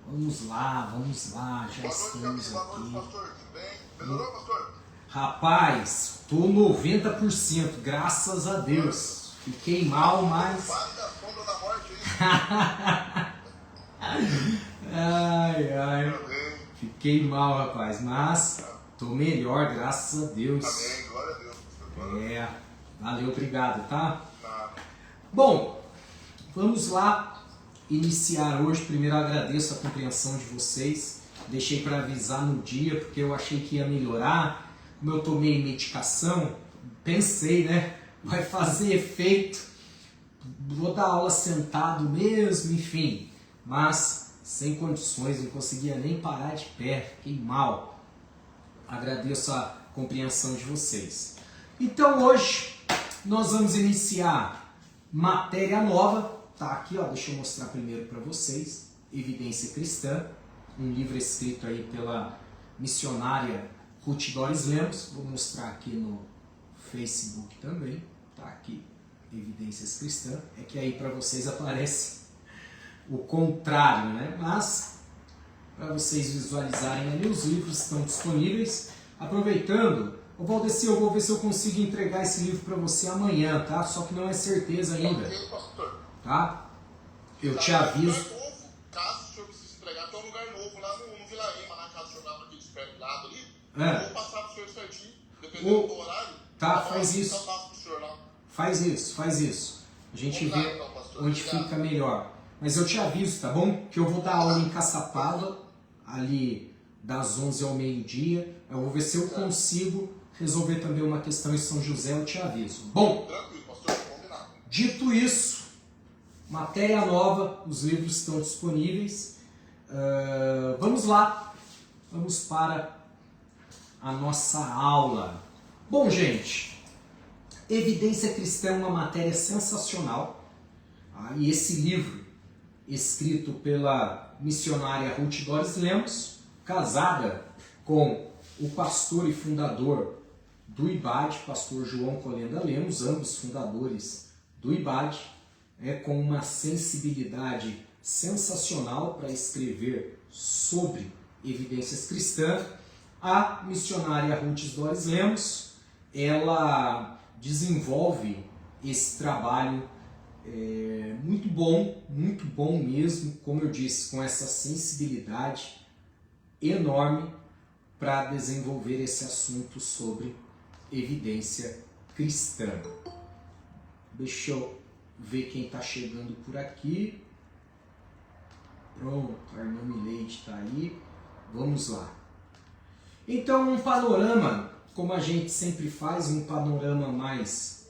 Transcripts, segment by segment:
Vamos lá, já estamos Boa noite, aqui. pastor. Tudo bem? Melhorou, pastor? Rapaz, tô 90%, graças a Deus. Fiquei mal, mas... Vale da sombra da morte aí. Ai, Amém. fiquei mal, rapaz, mas tô melhor, graças a Deus. Amém. Glória a Deus, pastor. Glória a Deus. Valeu, obrigado, tá? Nada. Bom, vamos lá iniciar hoje. Primeiro agradeço a compreensão de vocês. Deixei para avisar no dia porque eu achei que ia melhorar. Como eu tomei medicação, pensei, né? Vai fazer efeito. Vou dar aula sentado mesmo, enfim. Mas sem condições, não conseguia nem parar de pé, fiquei mal. Agradeço a compreensão de vocês. Então hoje nós vamos iniciar matéria nova. Tá aqui, ó, deixa eu mostrar primeiro para vocês. Evidência Cristã, um livro escrito aí pela missionária Ruth Doris Lemos. Vou mostrar aqui no Facebook também. Tá aqui, Evidências Cristã. É que aí para vocês aparece o contrário, né? Mas para vocês visualizarem ali, os livros estão disponíveis. Aproveitando, Valdeci, eu vou ver se eu consigo entregar esse livro para você amanhã, tá? Só que não é certeza ainda. Ok, pastor. Tá? Eu Tá te num aviso. lugar novo, caso o senhor precise entregar, tem um lugar novo lá no Vila Lima, na casa do senhor lá naquele espelho lado ali. É. Eu vou passar pro senhor certinho, dependendo do horário. Tá, eu faz vou isso. passar pro senhor lá. Faz isso. A gente Vamos lá, vê então, pastor. onde Obrigado. fica melhor. Mas eu te aviso, tá bom? Que eu vou dar aula em Caçapava, ali das 11 ao meio-dia. Eu vou ver se eu consigo resolver também uma questão em São José, eu te aviso. Bom, Tranquilo, pastor. Combinado. dito isso, matéria nova, os livros estão disponíveis. Vamos lá, vamos para a nossa aula. Bom, gente, Evidência Cristã é uma matéria sensacional. E esse livro, escrito pela missionária Ruth Doris Lemos, casada com o pastor e fundador do IBAD, pastor João Colenda Lemos, ambos fundadores do IBAD, com uma sensibilidade sensacional para escrever sobre evidências cristãs. A missionária Ruth Doris Lemos, ela desenvolve esse trabalho muito bom mesmo, como eu disse, com essa sensibilidade enorme para desenvolver esse assunto sobre evidência cristã. Deixa eu ver quem está chegando por aqui. Pronto, Arnone Leite está aí. Vamos lá. Então, um panorama, como a gente sempre faz, um panorama mais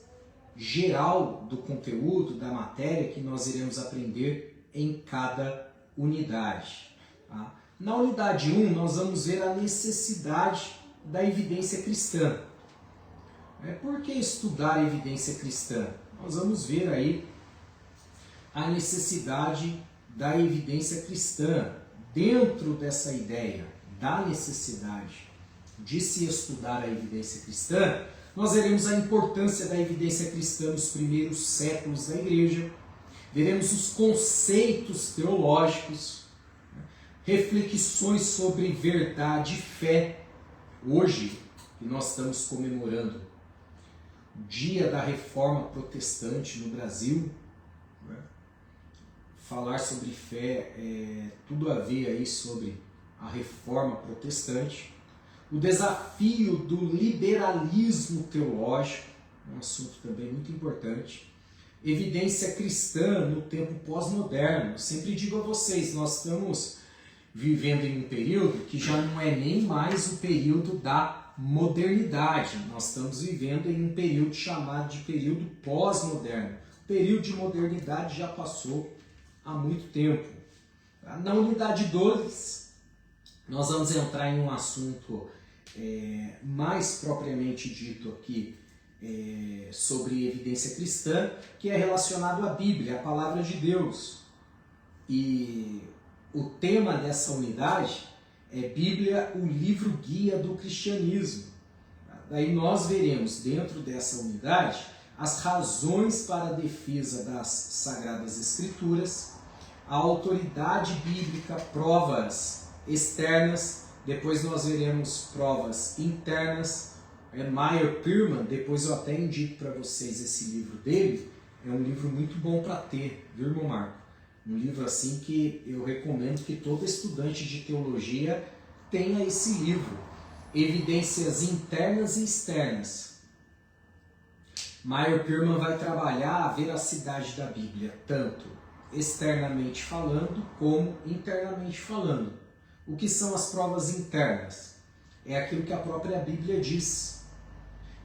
geral do conteúdo, da matéria que nós iremos aprender em cada unidade. Tá? Na unidade 1, nós vamos ver a necessidade da evidência cristã. Por que estudar a evidência cristã? Nós vamos ver aí a necessidade da evidência cristã. Dentro dessa ideia da necessidade de se estudar a evidência cristã, nós veremos a importância da evidência cristã nos primeiros séculos da igreja, veremos os conceitos teológicos, reflexões sobre verdade e fé. Hoje, que nós estamos comemorando o dia da Reforma Protestante no Brasil, falar sobre fé tudo a ver aí sobre a Reforma Protestante. O desafio do liberalismo teológico, um assunto também muito importante. Evidência cristã no tempo pós-moderno. Eu sempre digo a vocês, nós estamos vivendo em um período que já não é nem mais o período da modernidade. Nós estamos vivendo em um período chamado de período pós-moderno. O período de modernidade já passou há muito tempo. Na unidade 2, nós vamos entrar em um assunto mais propriamente dito aqui sobre evidência cristã, que é relacionado à Bíblia, a palavra de Deus. E o tema dessa unidade é Bíblia, o livro guia do cristianismo. Daí nós veremos dentro dessa unidade as razões para a defesa das Sagradas Escrituras, a autoridade bíblica, provas externas, depois nós veremos provas internas. Meyer Pearman, depois eu até indico para vocês esse livro dele, é um livro muito bom para ter, viu, irmão Marco? Um livro assim que eu recomendo que todo estudante de teologia tenha esse livro. Evidências internas e externas. Meyer Pearman vai trabalhar a veracidade da Bíblia, tanto externamente falando como internamente falando. O que são as provas internas? É aquilo que a própria Bíblia diz.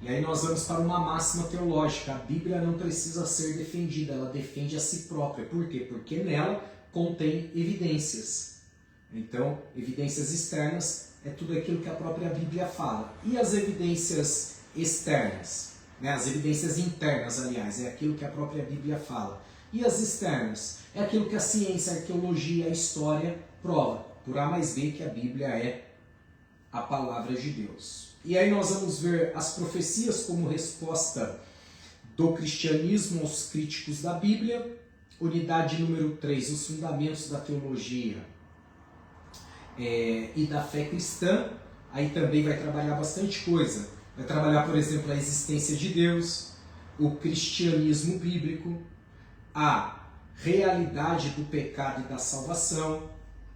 E aí nós vamos para uma máxima teológica. A Bíblia não precisa ser defendida, ela defende a si própria. Por quê? Porque nela contém evidências. Então, evidências externas é tudo aquilo que a própria Bíblia fala. E as evidências externas? As evidências internas, aliás, é aquilo que a própria Bíblia fala. E as externas? É aquilo que a ciência, a arqueologia, a história prova. Por A mais B que a Bíblia é a palavra de Deus. E aí nós vamos ver as profecias como resposta do cristianismo aos críticos da Bíblia. Unidade número 3, os fundamentos da teologia e da fé cristã. Aí também vai trabalhar bastante coisa. Vai trabalhar, por exemplo, a existência de Deus, o cristianismo bíblico, a realidade do pecado e da salvação,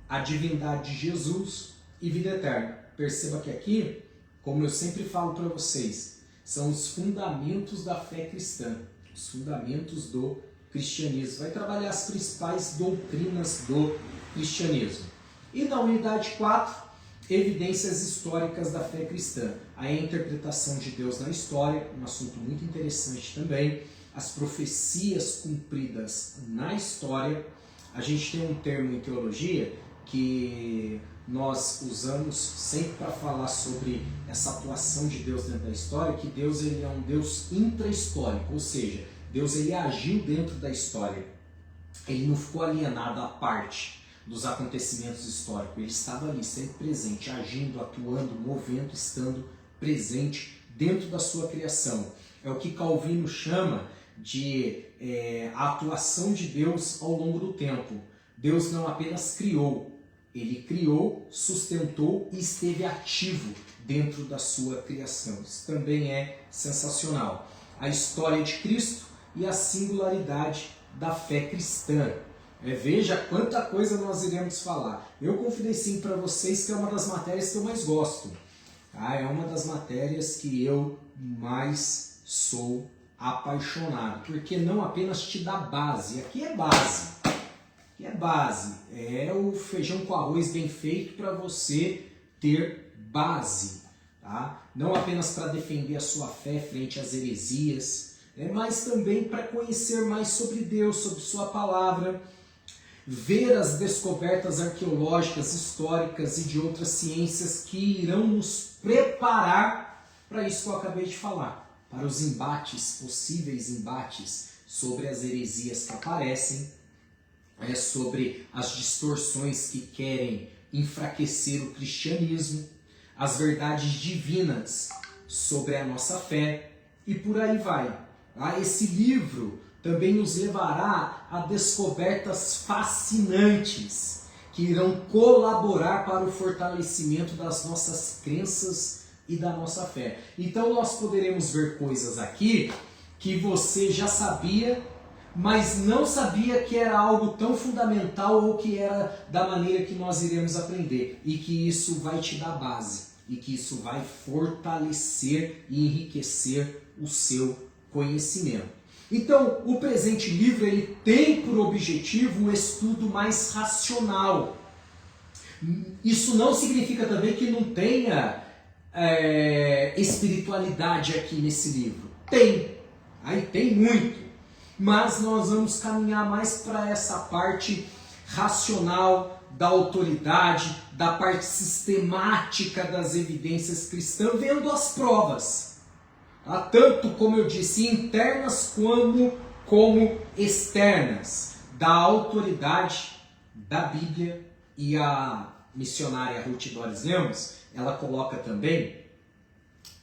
a divindade de Jesus e vida eterna. Perceba que aqui, como eu sempre falo para vocês, são os fundamentos da fé cristã, os fundamentos do cristianismo. Vai trabalhar as principais doutrinas do cristianismo. E na unidade 4, evidências históricas da fé cristã. A interpretação de Deus na história, um assunto muito interessante também. As profecias cumpridas na história. A gente tem um termo em teologia que nós usamos sempre para falar sobre essa atuação de Deus dentro da história, que Deus ele é um Deus intra-histórico, ou seja, Deus ele agiu dentro da história. Ele não ficou alienado à parte dos acontecimentos históricos, ele estava ali, sempre presente, agindo, atuando, movendo, estando presente dentro da sua criação. É o que Calvino chama de a atuação de Deus ao longo do tempo. Deus não apenas criou, ele criou, sustentou e esteve ativo dentro da sua criação. Isso também é sensacional. A história de Cristo e a singularidade da fé cristã. Veja quanta coisa nós iremos falar. Eu confidencio para vocês que é uma das matérias que eu mais gosto. É uma das matérias que eu mais sou apaixonado. Porque não apenas te dá base. Aqui é base. Que é base, é o feijão com arroz bem feito para você ter base, tá? Não apenas para defender a sua fé frente às heresias, mas também para conhecer mais sobre Deus, sobre sua palavra, ver as descobertas arqueológicas, históricas e de outras ciências que irão nos preparar para isso que eu acabei de falar, para os embates, possíveis embates sobre as heresias que aparecem, sobre as distorções que querem enfraquecer o cristianismo, as verdades divinas sobre a nossa fé e por aí vai. Esse livro também nos levará a descobertas fascinantes que irão colaborar para o fortalecimento das nossas crenças e da nossa fé. Então nós poderemos ver coisas aqui que você já sabia, mas não sabia que era algo tão fundamental ou que era da maneira que nós iremos aprender. E que isso vai te dar base. E que isso vai fortalecer e enriquecer o seu conhecimento. Então, o presente livro ele tem por objetivo o estudo mais racional. Isso não significa também que não tenha espiritualidade aqui nesse livro. Tem. Aí tem muito. Mas nós vamos caminhar mais para essa parte racional da autoridade, da parte sistemática das evidências cristãs, vendo as provas, tanto, como eu disse, internas como externas, da autoridade da Bíblia. E a missionária Ruth Doris Lemos, ela coloca também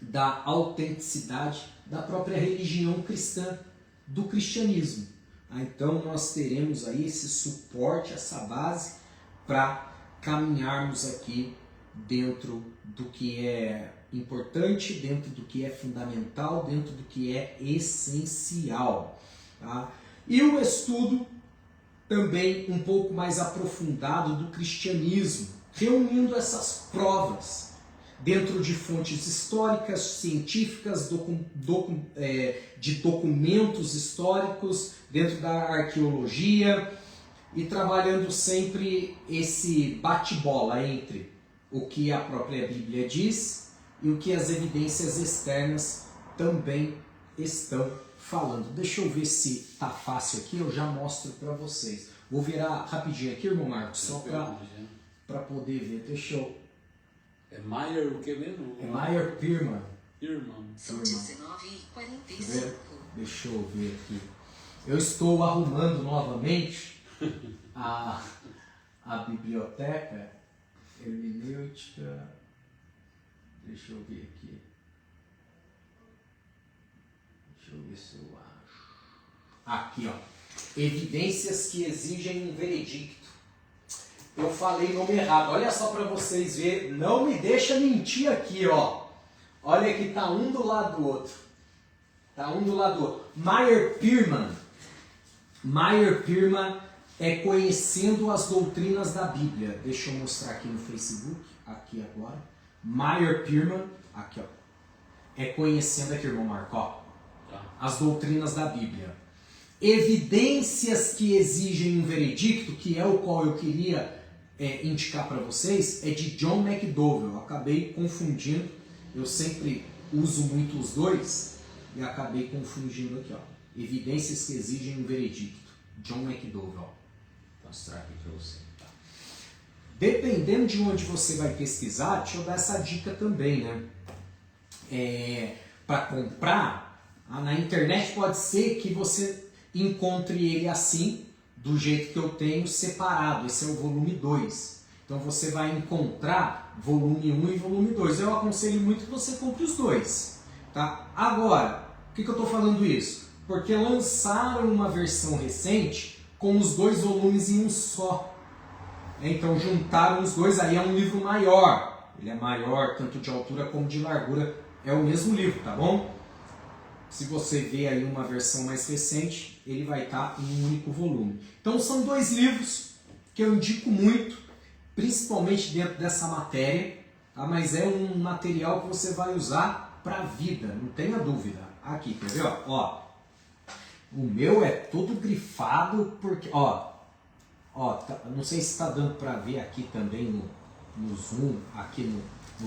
da autenticidade da própria religião cristã, do cristianismo. Então nós teremos aí esse suporte, essa base para caminharmos aqui dentro do que é importante, dentro do que é fundamental, dentro do que é essencial. Tá? E o estudo também um pouco mais aprofundado do cristianismo, reunindo essas provas dentro de fontes históricas, científicas, de documentos históricos, dentro da arqueologia, e trabalhando sempre esse bate-bola entre o que a própria Bíblia diz e o que as evidências externas também estão falando. Deixa eu ver se tá fácil aqui, eu já mostro para vocês. Vou virar rapidinho aqui, irmão Marcos, só para poder ver. Deixa eu... É Meyer o que mesmo? É Meyer Pearman. São 19h45. Deixa eu ver aqui. Eu estou arrumando novamente a biblioteca hermenêutica. Deixa eu ver aqui. Deixa eu ver se eu acho. Aqui, ó. Evidências que exigem um veredicto. Eu falei nome errado. Olha só para vocês verem. Não me deixa mentir aqui, ó. Olha que tá um do lado do outro. Tá um do lado do outro. Meyer Pearman. Meyer Pearman é Conhecendo as Doutrinas da Bíblia. Deixa eu mostrar aqui no Facebook. Aqui agora. Meyer Pearman. Aqui, ó. É Conhecendo aqui, irmão Marco, ó. As Doutrinas da Bíblia. Evidências que exigem um veredicto, que é o qual eu queria indicar para vocês, é de John McDowell. Eu acabei confundindo, eu sempre uso muito os dois e acabei confundindo aqui, ó. Evidências que exigem um veredicto, John McDowell. Vou mostrar aqui para você. Tá? Dependendo de onde você vai pesquisar, deixa eu dar essa dica também, né? Para comprar, na internet pode ser que você encontre ele assim, do jeito que eu tenho, separado. Esse é o volume 2. Então você vai encontrar volume 1 e volume 2. Eu aconselho muito que você compre os dois. Tá? Agora, por que eu estou falando isso? Porque lançaram uma versão recente com os dois volumes em um só. Então juntaram os dois, aí é um livro maior. Ele é maior, tanto de altura como de largura. É o mesmo livro, tá bom? Se você vê aí uma versão mais recente, ele vai estar em um único volume. Então são dois livros que eu indico muito, principalmente dentro dessa matéria, tá? Mas é um material que você vai usar para a vida, não tenha dúvida. Aqui, quer ver? Ó, o meu é todo grifado, porque, ó, não sei se está dando para ver aqui também no Zoom, aqui no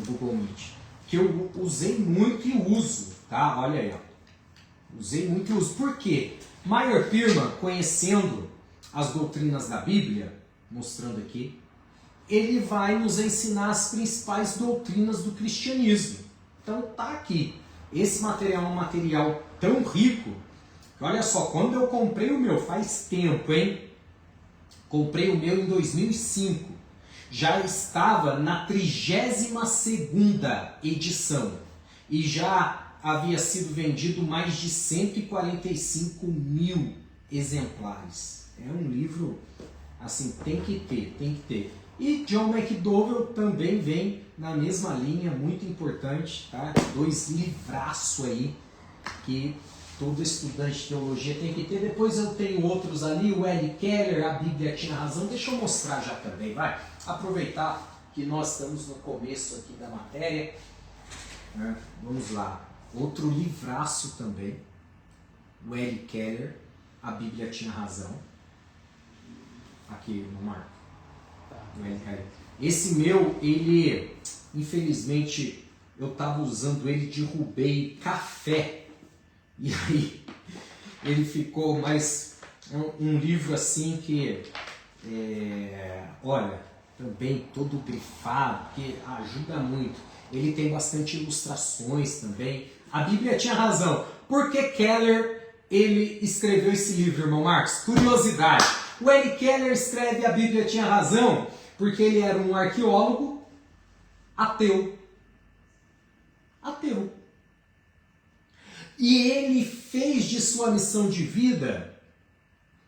Google Meet, que eu usei muito e uso, tá? Olha aí, ó. Usei muito e uso. Por quê? Meyer Pearman, Conhecendo as Doutrinas da Bíblia, mostrando aqui, ele vai nos ensinar as principais doutrinas do cristianismo. Então tá aqui. Esse material é um material tão rico que, olha só, quando eu comprei o meu, faz tempo, hein? Comprei o meu em 2005. Já estava na 32ª edição. E já havia sido vendido mais de 145 mil exemplares. É um livro, assim, tem que ter. E John McDowell também vem na mesma linha, muito importante, tá? Dois livraços aí, que todo estudante de teologia tem que ter. Depois eu tenho outros ali, o L. Keller, A Bíblia Tinha Razão. Deixa eu mostrar já também, vai. Aproveitar que nós estamos no começo aqui da matéria. Vamos lá. Outro livraço também, o L. Keller, A Bíblia Tinha Razão. Aqui no Marco. O L. Keller. Esse meu, ele, infelizmente, eu estava usando ele, derrubei café. E aí, ele ficou mais um livro assim que, olha, também todo grifado, que ajuda muito. Ele tem bastante ilustrações também. A Bíblia Tinha Razão. Por que Keller ele escreveu esse livro, irmão Marcos? Curiosidade. O L. Keller escreve A Bíblia Tinha Razão porque ele era um arqueólogo ateu. Ateu. E ele fez de sua missão de vida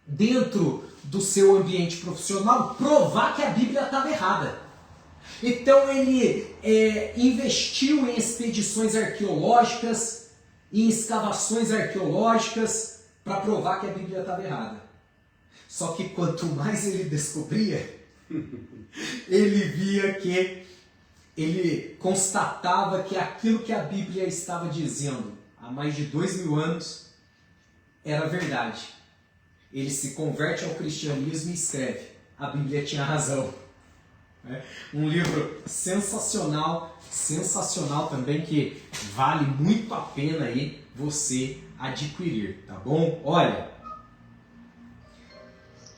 dentro do seu ambiente profissional, provar que a Bíblia estava errada. Então ele investiu em expedições arqueológicas, em escavações arqueológicas, para provar que a Bíblia estava errada. Só que quanto mais ele descobria, ele via que, ele constatava que aquilo que a Bíblia estava dizendo há mais de 2000 anos era verdade. Ele se converte ao cristianismo e escreve: a Bíblia tinha razão. Um livro sensacional, sensacional também, que vale muito a pena aí você adquirir, tá bom? Olha,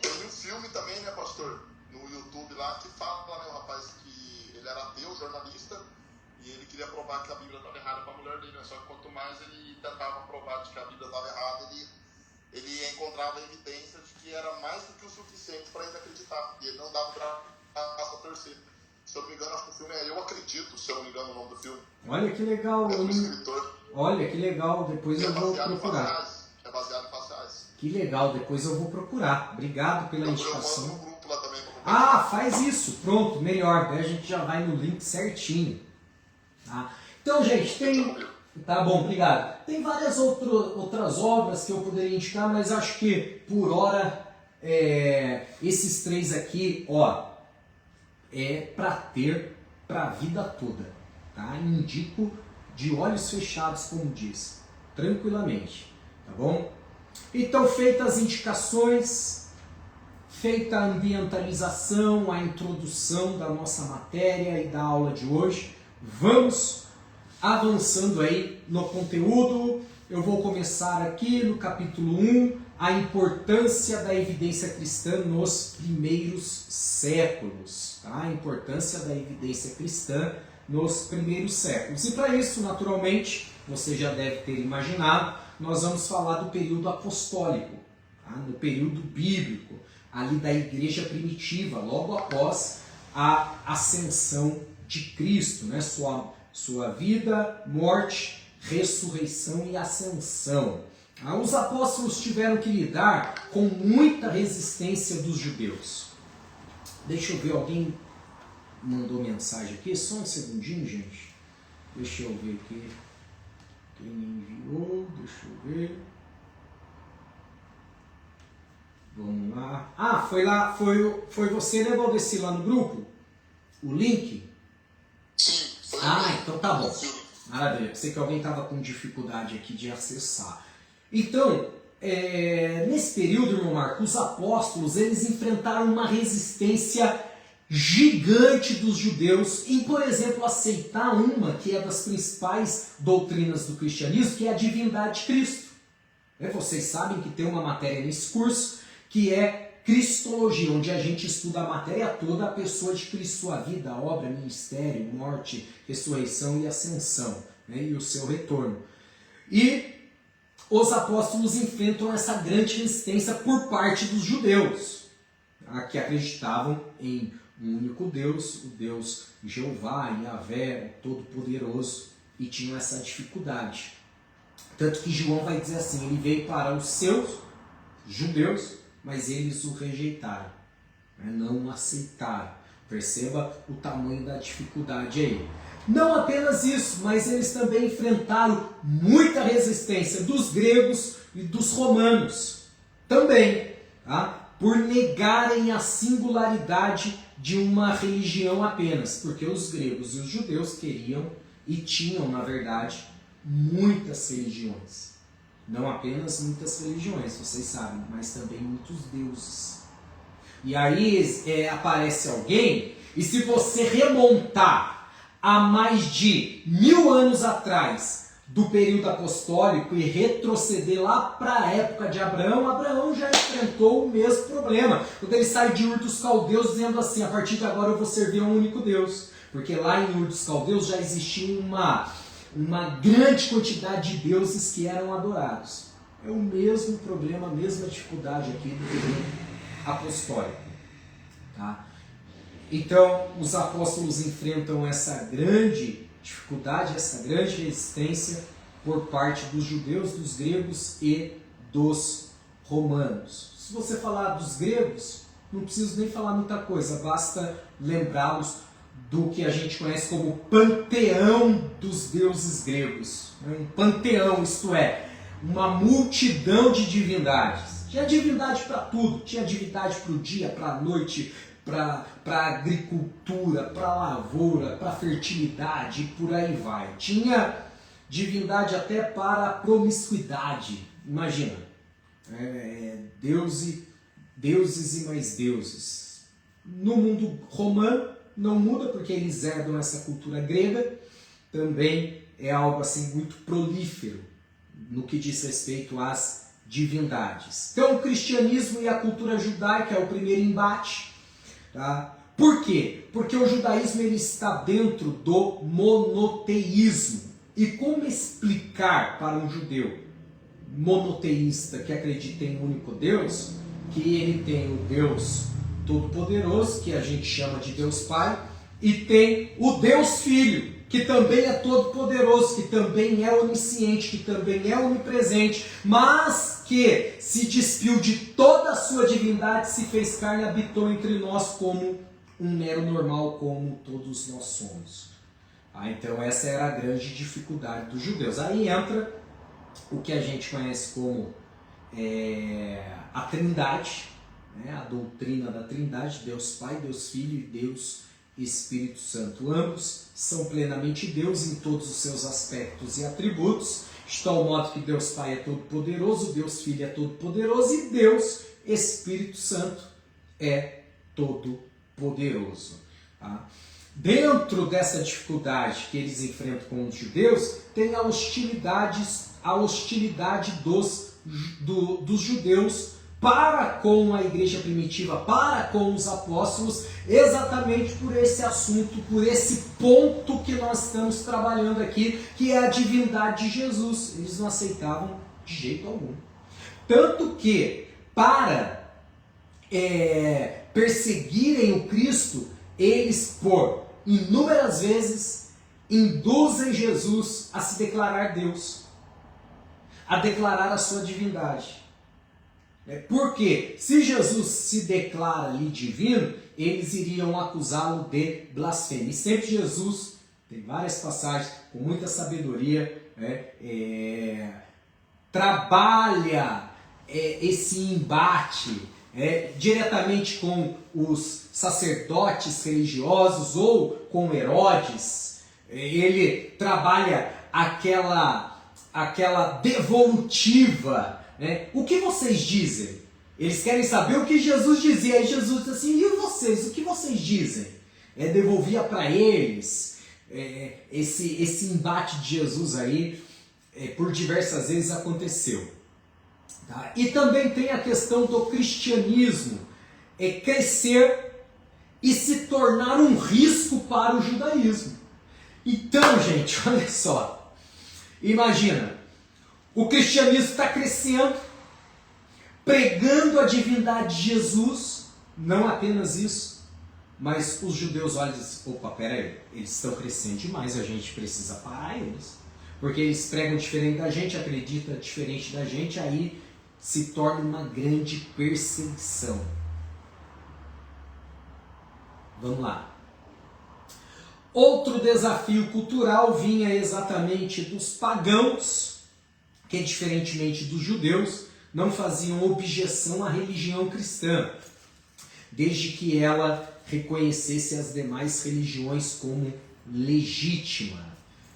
eu vi um filme também, né, pastor, no YouTube lá, que fala, né, o rapaz que ele era ateu, jornalista, e ele queria provar que a Bíblia estava errada para a mulher dele, né? Só que quanto mais ele tentava provar de que a Bíblia estava errada, ele encontrava evidências de que era mais do que o suficiente para ele acreditar, e ele não dava para torcer. Se eu não me engano, acho que o filme é Eu Acredito, se eu não me engano o nome do filme. olha que legal. É do escritor. Olha que legal, depois eu vou procurar. É baseado em fatos reais. Que legal, depois eu vou procurar. Obrigado pela indicação. Eu mando no grupo lá também pra compartilhar. Ah, faz isso, pronto, melhor. Daí a gente já vai no link certinho. Tá? Então, gente, tem... Tá bom, obrigado. Tem várias outras obras que eu poderia indicar, mas acho que por hora esses três aqui, ó, é para ter para a vida toda. Tá? Indico de olhos fechados, como diz, tranquilamente. Tá bom? Então, feitas as indicações, feita a ambientalização, a introdução da nossa matéria e da aula de hoje, vamos avançando aí no conteúdo. Eu vou começar aqui no capítulo 1, a importância da evidência cristã nos primeiros séculos. Tá? A importância da evidência cristã nos primeiros séculos. E para isso, naturalmente, você já deve ter imaginado, nós vamos falar do período apostólico, tá? No período bíblico, ali da igreja primitiva, logo após a ascensão de Cristo, né? Sua vida, morte, ressurreição e ascensão. Os apóstolos tiveram que lidar com muita resistência dos judeus. Deixa eu ver, alguém mandou mensagem aqui, só um segundinho, gente. Deixa eu ver aqui. Quem enviou, deixa eu ver. Vamos lá. Ah, foi você, né, Valdeci, lá no grupo? O link? Sim, foi. Então tá bom. Maravilha. Sei que alguém estava com dificuldade aqui de acessar. Então, nesse período, irmão Marco, os apóstolos, eles enfrentaram uma resistência gigante dos judeus em, por exemplo, aceitar uma que é das principais doutrinas do cristianismo, que é a divindade de Cristo. Vocês sabem que tem uma matéria nesse curso que é Cristologia, onde a gente estuda a matéria toda, a pessoa de Cristo, sua vida, obra, ministério, morte, ressurreição e ascensão, né, e o seu retorno. E os apóstolos enfrentam essa grande resistência por parte dos judeus, tá, que acreditavam em um único Deus, o Deus Jeová, Yahvé, Todo-Poderoso, e tinham essa dificuldade. Tanto que João vai dizer assim, ele veio para os seus judeus, mas eles o rejeitaram, né? Não o aceitaram. Perceba o tamanho da dificuldade aí. Não apenas isso, mas eles também enfrentaram muita resistência dos gregos e dos romanos. Também, tá? Por negarem a singularidade de uma religião apenas. Porque os gregos e os judeus queriam e tinham, na verdade, muitas religiões. Não apenas muitas religiões, vocês sabem, mas também muitos deuses. E aí aparece alguém, e se você remontar a mais de 1000 anos atrás do período apostólico e retroceder lá para a época de Abraão, Abraão já enfrentou o mesmo problema. Quando ele sai de Ur dos Caldeus dizendo assim, a partir de agora eu vou servir a um único Deus. Porque lá em Ur dos Caldeus já existia uma grande quantidade de deuses que eram adorados. É o mesmo problema, a mesma dificuldade aqui do período apostólico. Tá? Então, os apóstolos enfrentam essa grande dificuldade, essa grande resistência por parte dos judeus, dos gregos e dos romanos. Se você falar dos gregos, não preciso nem falar muita coisa, basta lembrá-los do que a gente conhece como panteão dos deuses gregos. Um panteão, isto é, uma multidão de divindades. Tinha divindade para tudo, tinha divindade para o dia, para a noite, para a agricultura, para a lavoura, para a fertilidade, e por aí vai. Tinha divindade até para a promiscuidade. Imagina, deuses e mais deuses. No mundo romano não muda, porque eles herdam essa cultura grega, também é algo assim muito prolífero no que diz respeito às divindades. Então o cristianismo e a cultura judaica é o primeiro embate. Tá? Por quê? Porque o judaísmo ele está dentro do monoteísmo. E como explicar para um judeu monoteísta que acredita em um único Deus, que ele tem o Deus Todo-Poderoso, que a gente chama de Deus Pai, e tem o Deus Filho, que também é todo-poderoso, que também é onisciente, que também é onipresente, mas que se despiu de toda a sua divindade, se fez carne e habitou entre nós como um mero normal, como todos nós somos. Então essa era a grande dificuldade dos judeus. Aí entra o que a gente conhece como a Trindade, né? A doutrina da Trindade, Deus Pai, Deus Filho e Deus Espírito Santo. Ambos são plenamente Deus em todos os seus aspectos e atributos, de tal modo que Deus Pai é todo-poderoso, Deus Filho é todo-poderoso e Deus Espírito Santo é todo-poderoso. Tá? Dentro dessa dificuldade que eles enfrentam com os judeus, tem a hostilidade dos judeus para com a igreja primitiva, para com os apóstolos, exatamente por esse assunto, por esse ponto que nós estamos trabalhando aqui, que é a divindade de Jesus. Eles não aceitavam de jeito algum. Tanto que, para perseguirem o Cristo, eles, por inúmeras vezes, induzem Jesus a se declarar Deus, a declarar a sua divindade. Porque se Jesus se declara ali divino, eles iriam acusá-lo de blasfêmia. E sempre Jesus, tem várias passagens com muita sabedoria, trabalha esse embate diretamente com os sacerdotes religiosos ou com Herodes. Ele trabalha aquela devolutiva. O que vocês dizem? Eles querem saber o que Jesus dizia. Aí Jesus diz assim, e vocês? O que vocês dizem? Devolvia para eles. Esse embate de Jesus aí, por diversas vezes aconteceu. Tá? E também tem a questão do cristianismo crescer e se tornar um risco para o judaísmo. Então, gente, olha só. Imagina. O cristianismo está crescendo, pregando a divindade de Jesus, não apenas isso, mas os judeus olham e dizem, opa, peraí, eles estão crescendo demais, a gente precisa parar eles. Porque eles pregam diferente da gente, acreditam diferente da gente, aí se torna uma grande perseguição. Vamos lá. Outro desafio cultural vinha exatamente dos pagãos, que, diferentemente dos judeus, não faziam objeção à religião cristã, desde que ela reconhecesse as demais religiões como legítima.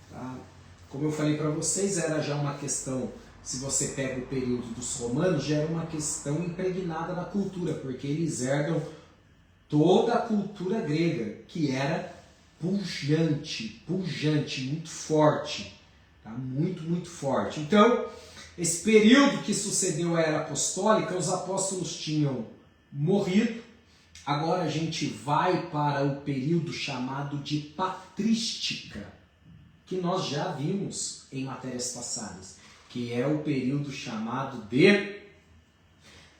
Tá? Como eu falei para vocês, era já uma questão, se você pega o período dos romanos, já era uma questão impregnada na cultura, porque eles herdam toda a cultura grega, que era pujante, muito forte. Tá? Muito forte. Então, esse período que sucedeu a era apostólica, os apóstolos tinham morrido. Agora a gente vai para o período chamado de patrística, que nós já vimos em matérias passadas, que é o período chamado de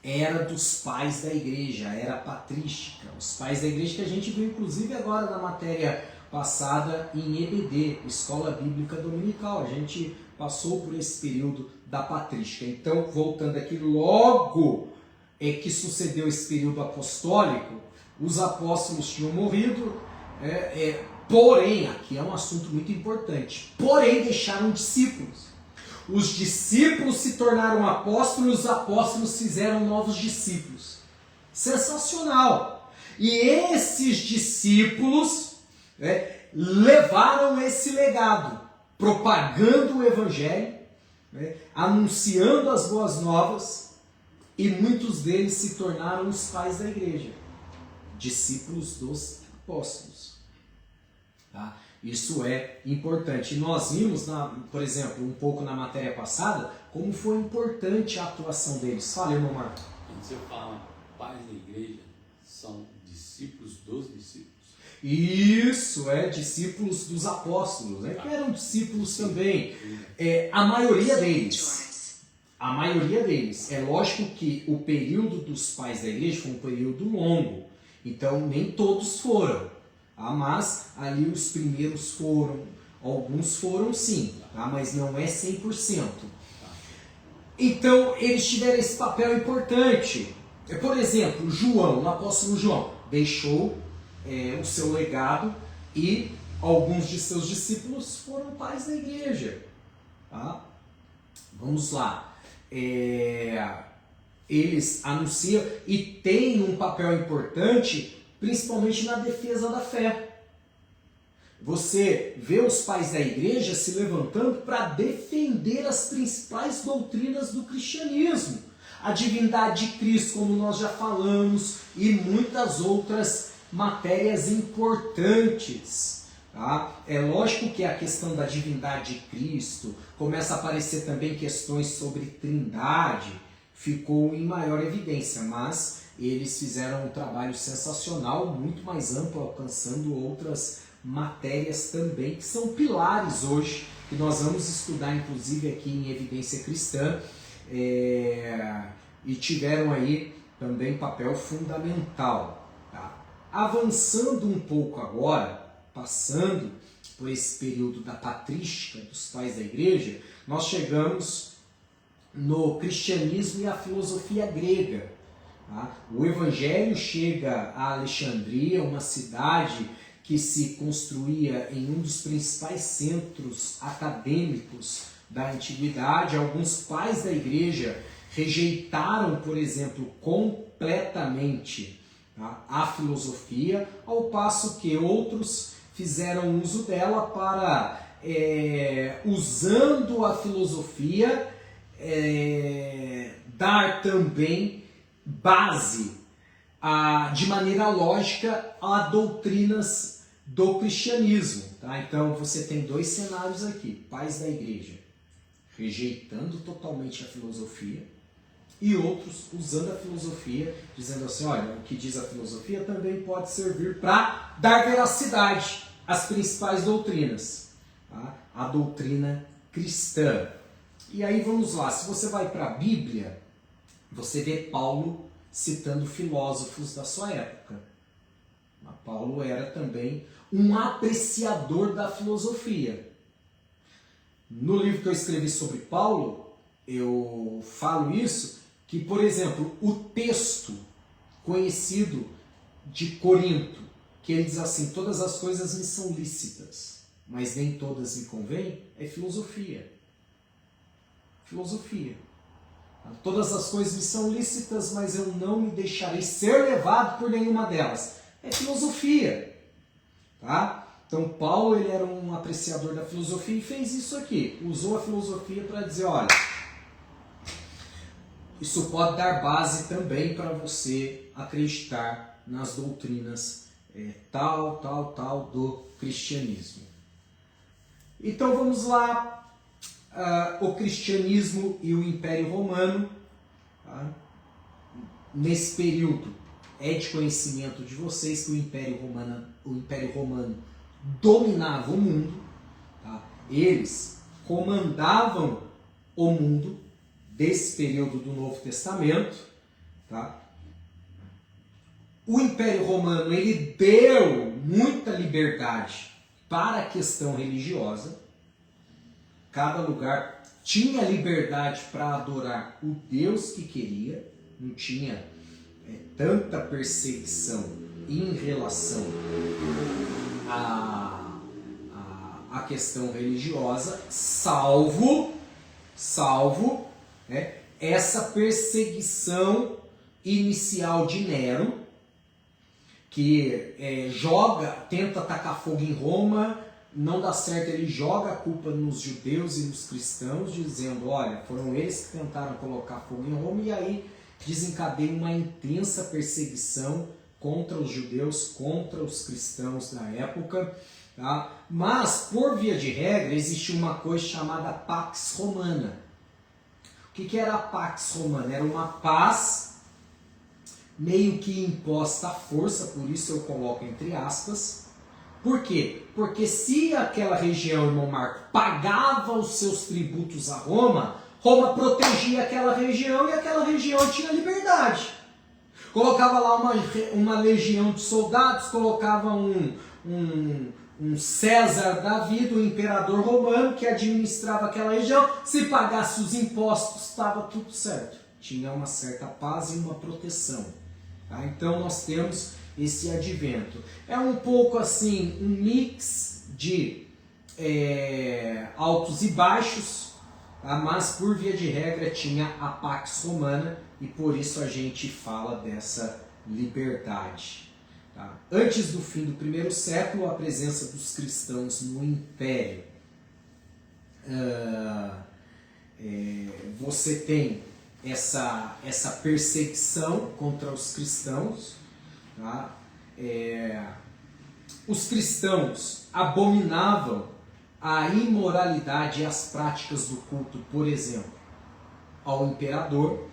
Era dos Pais da Igreja, Era Patrística. Os Pais da Igreja que a gente viu inclusive agora na matéria passada em EBD, Escola Bíblica Dominical. A gente passou por esse período da patrística. Então, voltando aqui, logo que sucedeu esse período apostólico, os apóstolos tinham morrido, porém, aqui é um assunto muito importante, porém deixaram discípulos. Os discípulos se tornaram apóstolos, os apóstolos fizeram novos discípulos. Sensacional! E esses discípulos levaram esse legado, propagando o evangelho, anunciando as boas novas, e muitos deles se tornaram os pais da igreja, discípulos dos apóstolos. Tá? Isso é importante. E nós vimos, por exemplo, um pouco na matéria passada, como foi importante a atuação deles. Fala, irmão Marcos. Quando você fala pais da igreja, são discípulos dos discípulos? Isso, discípulos dos apóstolos, que eram discípulos também. A maioria deles. A maioria deles. É lógico que o período dos pais da igreja foi um período longo. Então, nem todos foram. Mas ali os primeiros foram. Alguns foram sim, mas não é 100%. Então, eles tiveram esse papel importante. Por exemplo, João, o apóstolo João, deixou o seu legado e alguns de seus discípulos foram pais da igreja. Tá? Vamos lá. Eles anunciam e têm um papel importante, principalmente na defesa da fé. Você vê os pais da igreja se levantando para defender as principais doutrinas do cristianismo. A divindade de Cristo, como nós já falamos, e muitas outras matérias importantes. Tá? É lógico que a questão da divindade de Cristo começa a aparecer também questões sobre trindade, ficou em maior evidência, mas eles fizeram um trabalho sensacional, muito mais amplo, alcançando outras matérias também, que são pilares hoje, que nós vamos estudar inclusive aqui em Evidência Cristã, e tiveram aí também papel fundamental. Tá? Avançando um pouco agora, passando por esse período da patrística dos pais da igreja, nós chegamos no cristianismo e a filosofia grega. Tá? O evangelho chega a Alexandria, uma cidade que se construía em um dos principais centros acadêmicos da antiguidade. Alguns pais da igreja rejeitaram, por exemplo, completamente a filosofia, ao passo que outros fizeram uso dela para, usando a filosofia, dar também base de maneira lógica a doutrinas do cristianismo. Tá? Então você tem dois cenários aqui: pais da igreja rejeitando totalmente a filosofia e outros usando a filosofia, dizendo assim: olha, o que diz a filosofia também pode servir para dar veracidade às principais doutrinas, tá? A doutrina cristã. E aí vamos lá, se você vai para a Bíblia, você vê Paulo citando filósofos da sua época. Mas Paulo era também um apreciador da filosofia. No livro que eu escrevi sobre Paulo, eu falo isso, que, por exemplo, o texto conhecido de Corinto, que ele diz assim: todas as coisas me são lícitas, mas nem todas me convêm, é filosofia. Filosofia. Todas as coisas me são lícitas, mas eu não me deixarei ser levado por nenhuma delas. É filosofia. Tá? Então Paulo, ele era um apreciador da filosofia e fez isso aqui. Usou a filosofia para dizer: olha, isso pode dar base também para você acreditar nas doutrinas tal do cristianismo. Então vamos lá. O cristianismo e o Império Romano. Tá? Nesse período é de conhecimento de vocês que o Império Romano dominava o mundo. Tá? Eles comandavam o mundo desse período do Novo Testamento. Tá? O Império Romano, ele deu muita liberdade para a questão religiosa. Cada lugar tinha liberdade para adorar o Deus que queria. não tinha tanta perseguição em relação à questão religiosa, salvo essa perseguição inicial de Nero, que tenta atacar fogo em Roma, não dá certo, ele joga a culpa nos judeus e nos cristãos, dizendo, olha, foram eles que tentaram colocar fogo em Roma, e aí desencadeia uma intensa perseguição contra os judeus, contra os cristãos da época. Tá? Mas, por via de regra, existia uma coisa chamada Pax Romana. O que era a Pax Romana? Era uma paz meio que imposta à força, por isso eu coloco entre aspas. Por quê? Porque se aquela região, irmão Marco, pagava os seus tributos a Roma, Roma protegia aquela região e aquela região tinha liberdade. Colocava lá uma legião de soldados, colocava um César da vida, o imperador romano, que administrava aquela região. Se pagasse os impostos, estava tudo certo. Tinha uma certa paz e uma proteção. Tá? Então nós temos esse advento. É um pouco assim, um mix de altos e baixos, tá? Mas por via de regra tinha a Pax Romana e por isso a gente fala dessa liberdade. Tá? Antes do fim do primeiro século, a presença dos cristãos no Império. Você tem essa perseguição contra os cristãos. Tá? Os cristãos abominavam a imoralidade e as práticas do culto, por exemplo, ao imperador.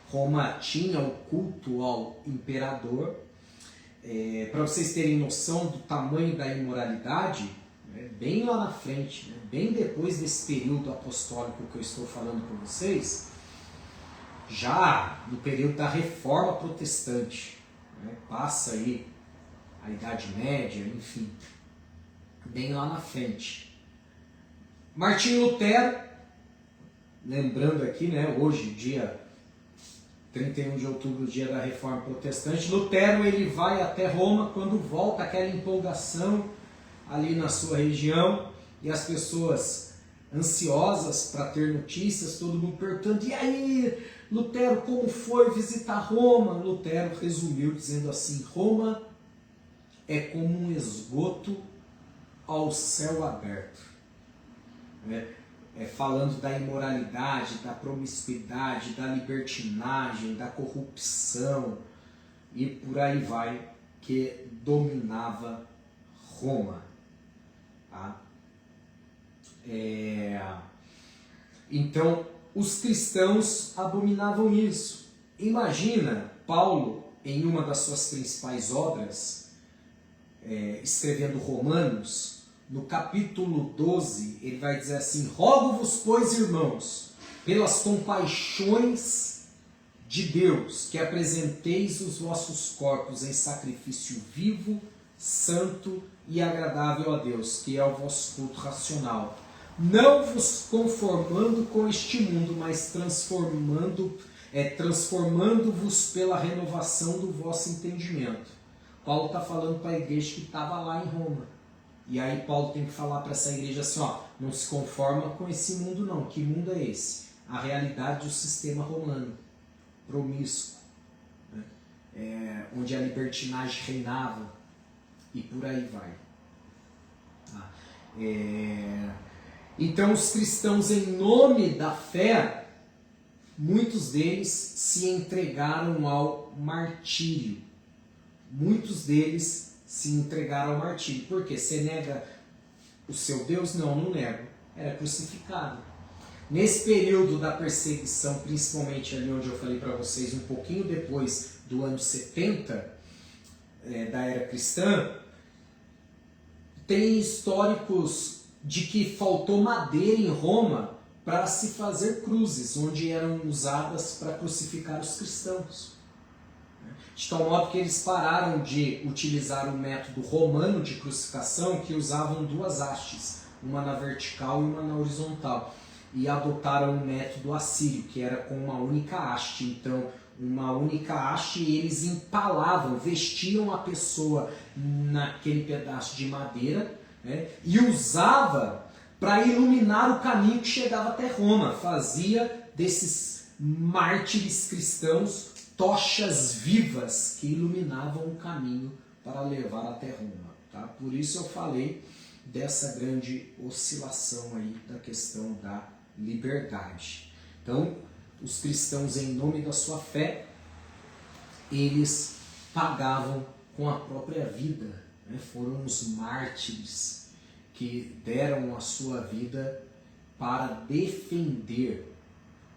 Roma tinha o culto ao imperador. Para vocês terem noção do tamanho da imoralidade, bem lá na frente, bem depois desse período apostólico que eu estou falando com vocês, já no período da Reforma Protestante, passa aí a Idade Média, enfim, bem lá na frente. Martinho Lutero, lembrando aqui, hoje, dia 31 de outubro, dia da Reforma Protestante, Lutero ele vai até Roma, quando volta aquela empolgação ali na sua região, e as pessoas ansiosas para ter notícias, todo mundo perguntando, e aí, Lutero, como foi visitar Roma? Lutero resumiu dizendo assim, Roma é como um esgoto ao céu aberto. Falando da imoralidade, da promiscuidade, da libertinagem, da corrupção e por aí vai, que dominava Roma. Tá? Então, os cristãos abominavam isso. Imagina Paulo, em uma das suas principais obras, escrevendo Romanos, no capítulo 12, ele vai dizer assim, rogo-vos, pois, irmãos, pelas compaixões de Deus, que apresenteis os vossos corpos em sacrifício vivo, santo e agradável a Deus, que é o vosso culto racional. Não vos conformando com este mundo, mas transformando-vos pela renovação do vosso entendimento. Paulo está falando para a igreja que estava lá em Roma. E aí Paulo tem que falar para essa igreja assim, não se conforma com esse mundo não. Que mundo é esse? A realidade do sistema romano, promíscuo, onde a libertinagem reinava, e por aí vai. Tá? Então os cristãos, em nome da fé, muitos deles se entregaram ao martírio. Muitos deles se entregaram ao martírio. Por quê? Você nega o seu Deus? Não nego. Era crucificado. Nesse período da perseguição, principalmente ali onde eu falei para vocês, um pouquinho depois do ano 70 da era cristã, tem históricos de que faltou madeira em Roma para se fazer cruzes, onde eram usadas para crucificar os cristãos. De tal modo que eles pararam de utilizar o método romano de crucificação, que usavam duas hastes, uma na vertical e uma na horizontal. e adotaram o método assírio, que era com uma única haste. Então, uma única haste, eles empalavam, vestiam a pessoa naquele pedaço de madeira, né, e usava para iluminar o caminho que chegava até Roma. Fazia desses mártires cristãos tochas vivas que iluminavam o caminho para levar até Roma. Tá? Por isso eu falei dessa grande oscilação aí da questão da liberdade. Então, os cristãos, em nome da sua fé, eles pagavam com a própria vida, né? Foram os mártires que deram a sua vida para defender,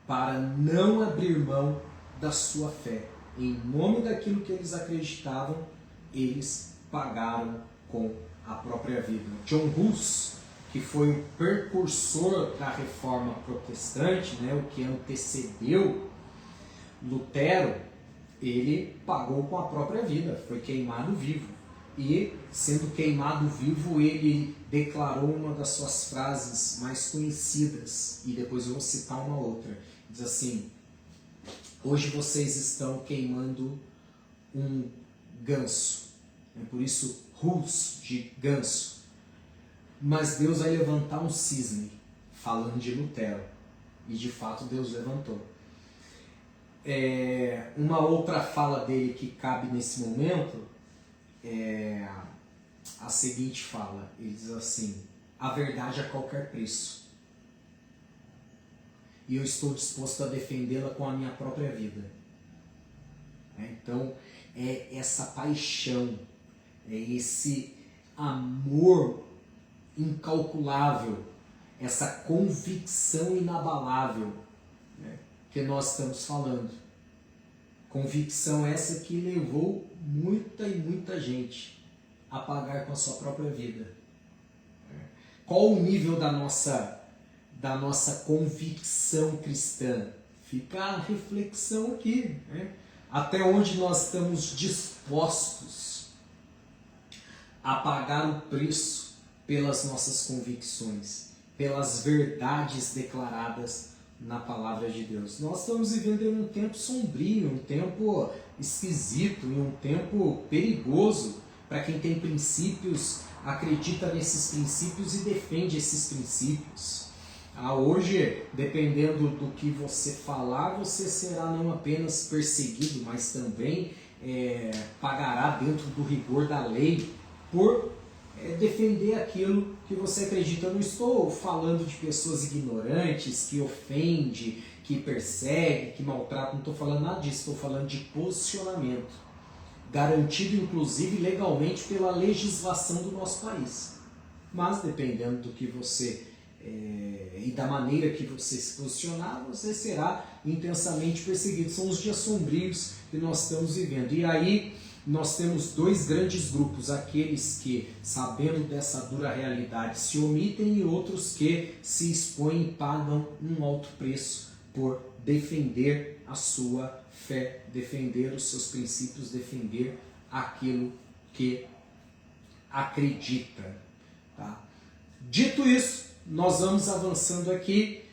para não abrir mão da sua fé. Em nome daquilo que eles acreditavam, eles pagaram com a própria vida. John Hus, que foi o precursor da reforma protestante, né, o que antecedeu Lutero, ele pagou com a própria vida, foi queimado vivo. E, sendo queimado vivo, ele declarou uma das suas frases mais conhecidas, e depois eu vou citar uma outra. Diz assim: hoje vocês estão queimando um ganso, por isso Hus, de ganso, mas Deus vai levantar um cisne, falando de Lutero, e de fato Deus levantou. Uma outra fala dele que cabe nesse momento é a seguinte fala. Ele diz assim: a verdade a qualquer preço, e eu estou disposto a defendê-la com a minha própria vida. Então, é essa paixão, é esse amor incalculável, essa convicção inabalável, né, que nós estamos falando. Convicção essa que levou muita e muita gente a pagar com a sua própria vida. Qual o nível da nossa convicção cristã? Fica a reflexão aqui, né? Até onde nós estamos dispostos a pagar o preço pelas nossas convicções, pelas verdades declaradas na palavra de Deus. Nós estamos vivendo em um tempo sombrio, um tempo esquisito, em um tempo perigoso para quem tem princípios, acredita nesses princípios e defende esses princípios. Hoje, dependendo do que você falar, você será não apenas perseguido, mas também pagará dentro do rigor da lei por defender aquilo que você acredita. Eu não estou falando de pessoas ignorantes, que ofende, que persegue, que maltrata, não estou falando nada disso, estou falando de posicionamento, garantido inclusive legalmente pela legislação do nosso país. Mas dependendo do que você e da maneira que você se posicionar, você será intensamente perseguido. São os dias sombrios que nós estamos vivendo. E aí nós temos dois grandes grupos: aqueles que, sabendo dessa dura realidade, se omitem, e outros que se expõem e pagam um alto preço por defender a sua fé, defender os seus princípios, defender aquilo que acredita. Tá? Dito isso, nós vamos avançando aqui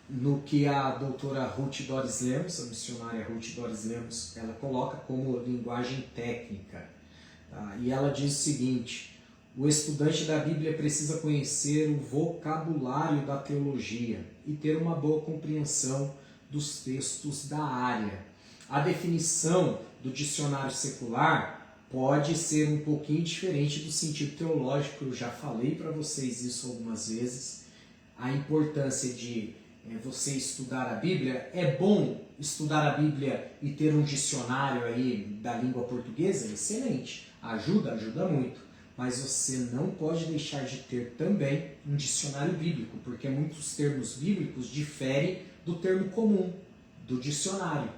no que a doutora Ruth Doris Lemos, a missionária Ruth Doris Lemos, ela coloca como linguagem técnica. Tá? E ela diz o seguinte: o estudante da Bíblia precisa conhecer o vocabulário da teologia e ter uma boa compreensão dos textos da área. A definição do dicionário secular pode ser um pouquinho diferente do sentido teológico. Eu já falei para vocês isso algumas vezes. A importância de você estudar a Bíblia. É bom estudar a Bíblia e ter um dicionário aí da língua portuguesa? Excelente, ajuda muito. Mas você não pode deixar de ter também um dicionário bíblico, porque muitos termos bíblicos diferem do termo comum do dicionário.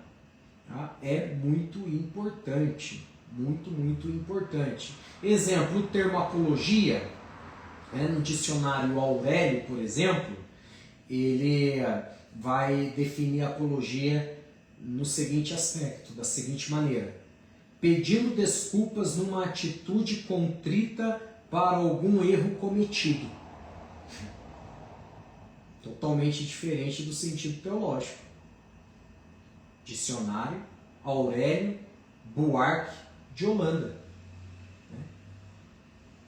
Tá? É muito importante. Muito importante. Exemplo, o termo apologia, no dicionário Aurélio, por exemplo, ele vai definir a apologia no seguinte aspecto, da seguinte maneira: pedindo desculpas numa atitude contrita para algum erro cometido. Totalmente diferente do sentido teológico. Dicionário Aurélio Buarque de Holanda.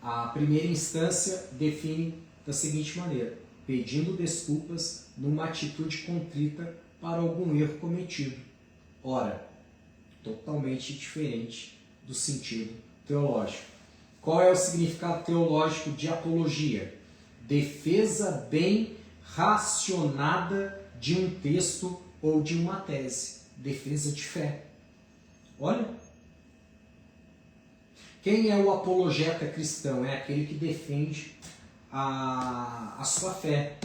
A primeira instância define da seguinte maneira: pedindo desculpas numa atitude contrita para algum erro cometido. Ora, totalmente diferente do sentido teológico. Qual é o significado teológico de apologia? Defesa bem racionada de um texto ou de uma tese. Defesa de fé. Olha. Quem é o apologeta cristão? É aquele que defende a sua fé.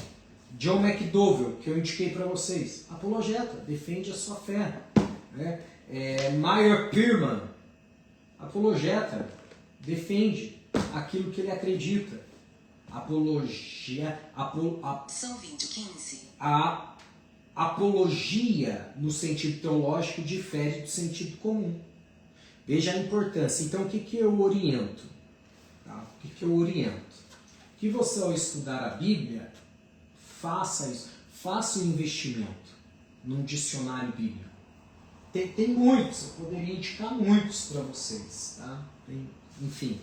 John McDowell, que eu indiquei para vocês. Apologeta, defende a sua fé. Meyer Pearman, apologeta, defende aquilo que ele acredita. São 20:15. A apologia, no sentido teológico, difere do sentido comum. Veja a importância. Então, o que eu oriento? Tá? O que eu oriento? Que você, ao estudar a Bíblia, faça isso. Faça um investimento num dicionário bíblico. Tem muitos, eu poderia indicar muitos para vocês. Tá? Enfim,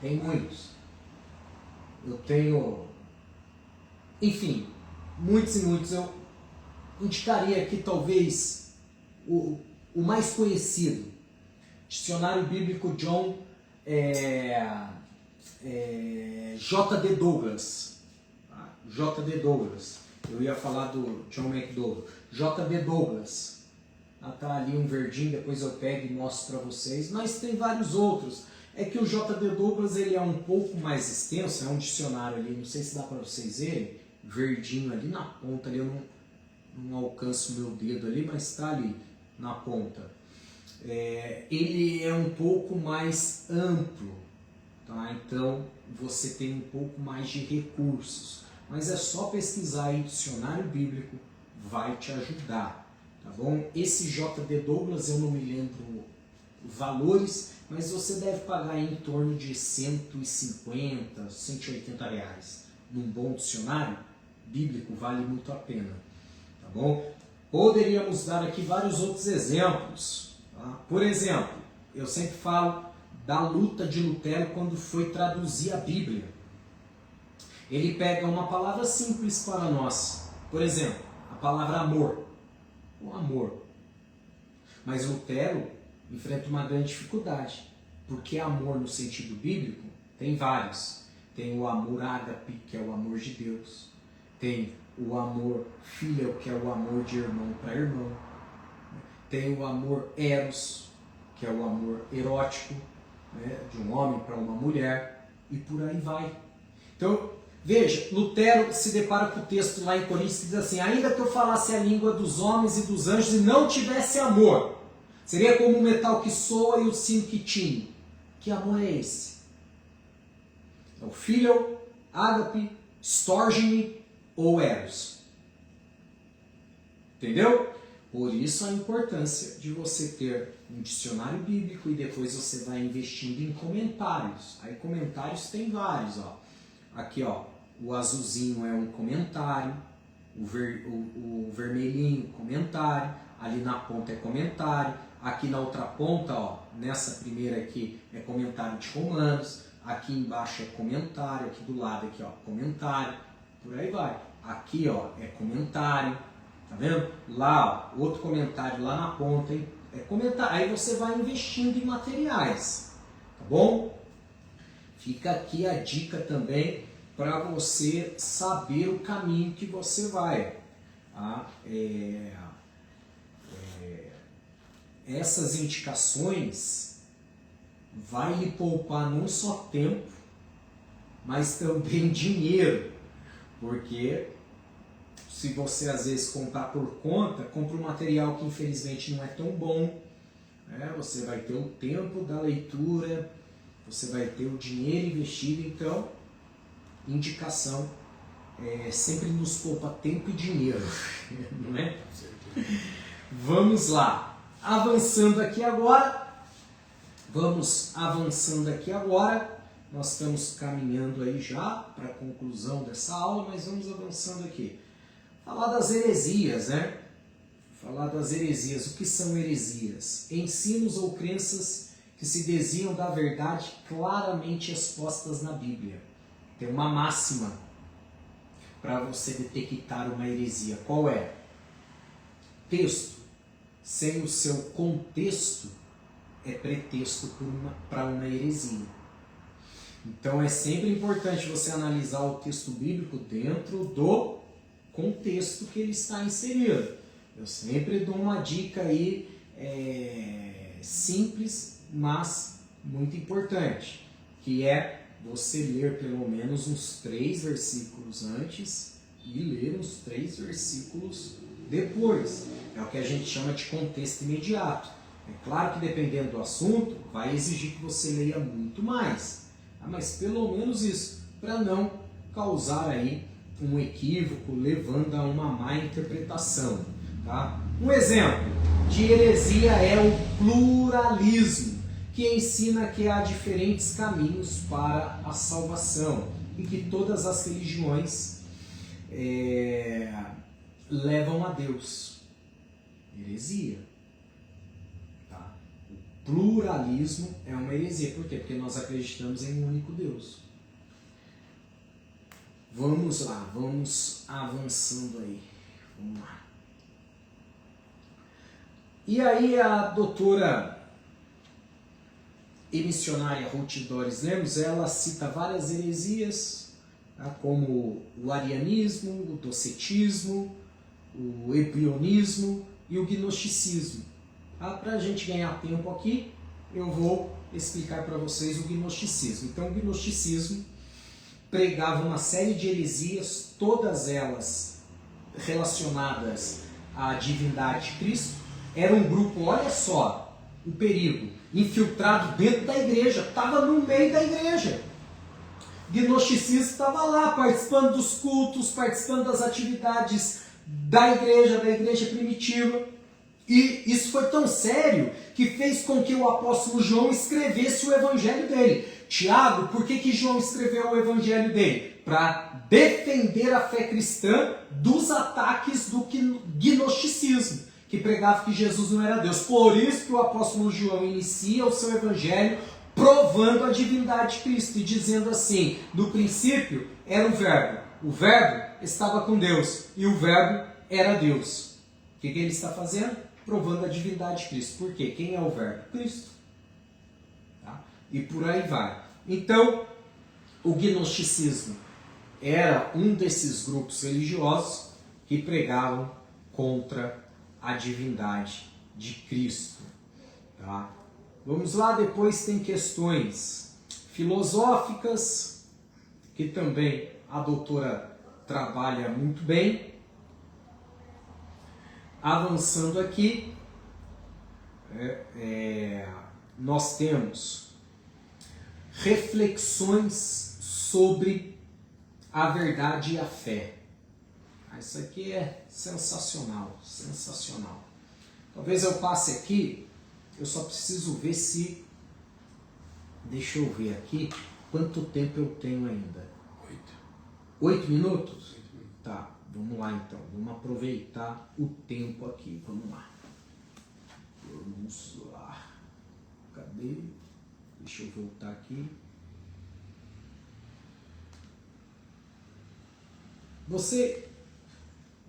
tem muitos. Eu tenho, enfim, muitos e muitos. Eu indicaria aqui talvez o mais conhecido. Dicionário Bíblico John J.D. Douglas. J.D. Douglas. Eu ia falar do John McDowell. J.D. Douglas. Tá ali um verdinho, depois eu pego e mostro para vocês. Mas tem vários outros. É que o J.D. Douglas ele é um pouco mais extenso, é um dicionário ali, não sei se dá para vocês verem, verdinho ali na ponta, ali eu não alcanço o meu dedo ali, mas está ali na ponta. Ele é um pouco mais amplo, tá? Então você tem um pouco mais de recursos, mas é só pesquisar aí dicionário bíblico, vai te ajudar, tá bom? Esse J.D. Douglas eu não me lembro valores, mas você deve pagar em torno de 150, 180 reais. Num bom dicionário bíblico vale muito a pena, tá bom? Poderíamos dar aqui vários outros exemplos. Tá? Por exemplo, eu sempre falo da luta de Lutero quando foi traduzir a Bíblia. Ele pega uma palavra simples para nós. Por exemplo, a palavra amor. O amor. Mas Lutero enfrenta uma grande dificuldade. Porque amor no sentido bíblico tem vários. Tem o amor ágape, que é o amor de Deus. Tem o amor filial, que é o amor de irmão para irmão. Tem o amor eros, que é o amor erótico, né, de um homem para uma mulher, e por aí vai. Então, veja, Lutero se depara com o texto lá em Coríntios que diz assim: ainda que eu falasse a língua dos homens e dos anjos e não tivesse amor, seria como o metal que soa e o sino que tine. Que amor é esse? É o filial, ágape, storgine ou eros. Entendeu? Por isso a importância de você ter um dicionário bíblico e depois você vai investindo em comentários. Aí comentários tem vários. Ó. Aqui ó, o azulzinho é um comentário, o vermelhinho comentário, ali na ponta é comentário, aqui na outra ponta, ó, nessa primeira aqui é comentário de Romanos, aqui embaixo é comentário, aqui do lado aqui ó, comentário, por aí vai. Aqui ó, é comentário. Tá vendo? Lá, ó, outro comentário lá na ponta, hein? É comentário. Aí você vai investindo em materiais, tá bom? Fica aqui a dica também para você saber o caminho que você vai. Tá? Essas indicações vai lhe poupar não só tempo, mas também dinheiro, porque se você às vezes comprar por conta, compra um material que infelizmente não é tão bom, né? Você vai ter o tempo da leitura, você vai ter o dinheiro investido, então indicação sempre nos poupa tempo e dinheiro, não é? Vamos lá, vamos avançando aqui agora, Nós estamos caminhando aí já para a conclusão dessa aula, mas vamos avançando aqui. Falar das heresias, né? Falar das heresias. O que são heresias? Ensinos ou crenças que se desviam da verdade claramente expostas na Bíblia. Tem uma máxima para você detectar uma heresia. Qual é? Texto sem o seu contexto é pretexto para uma heresia. Então é sempre importante você analisar o texto bíblico dentro do contexto que ele está inserido. Eu sempre dou uma dica aí simples, mas muito importante, que é você ler pelo menos uns 3 versículos antes e ler uns 3 versículos depois. É o que a gente chama de contexto imediato. É claro que dependendo do assunto, vai exigir que você leia muito mais. Mas pelo menos isso, para não causar aí um equívoco, levando a uma má interpretação. Tá? Um exemplo de heresia é o pluralismo, que ensina que há diferentes caminhos para a salvação e que todas as religiões levam a Deus. Heresia. Tá? O pluralismo é uma heresia. Por quê? Porque nós acreditamos em um único Deus. Vamos lá, vamos avançando aí. Vamos lá. E aí a doutora e missionária Ruth Doris Lemos, ela cita várias heresias, tá, como o arianismo, o docetismo, o ebrionismo e o gnosticismo. Tá? Para a gente ganhar tempo aqui, eu vou explicar para vocês o gnosticismo. Então, o gnosticismo pregava uma série de heresias, todas elas relacionadas à divindade de Cristo. Era um grupo, olha só, o perigo, infiltrado dentro da igreja, estava no meio da igreja. O gnosticismo estava lá, participando dos cultos, participando das atividades da igreja primitiva. E isso foi tão sério que fez com que o apóstolo João escrevesse o evangelho dele. Tiago, por que João escreveu o evangelho dele? Para defender a fé cristã dos ataques do gnosticismo, que pregava que Jesus não era Deus. Por isso que o apóstolo João inicia o seu evangelho provando a divindade de Cristo e dizendo assim: no princípio era o verbo estava com Deus e o verbo era Deus. O que ele está fazendo? Provando a divindade de Cristo. Por quê? Quem é o verbo? Cristo. Tá? E por aí vai. Então, o gnosticismo era um desses grupos religiosos que pregavam contra a divindade de Cristo. Tá? Vamos lá, depois tem questões filosóficas, que também a doutora trabalha muito bem. Avançando aqui, nós temos reflexões sobre a verdade e a fé. Isso aqui é sensacional, sensacional. Talvez eu passe aqui, eu só preciso ver se... Deixa eu ver aqui quanto tempo eu tenho ainda. 8 minutos? 8 minutos. Tá, vamos lá então. Vamos aproveitar o tempo aqui. Vamos lá. Vamos lá. Cadê? Deixa eu voltar aqui. Você...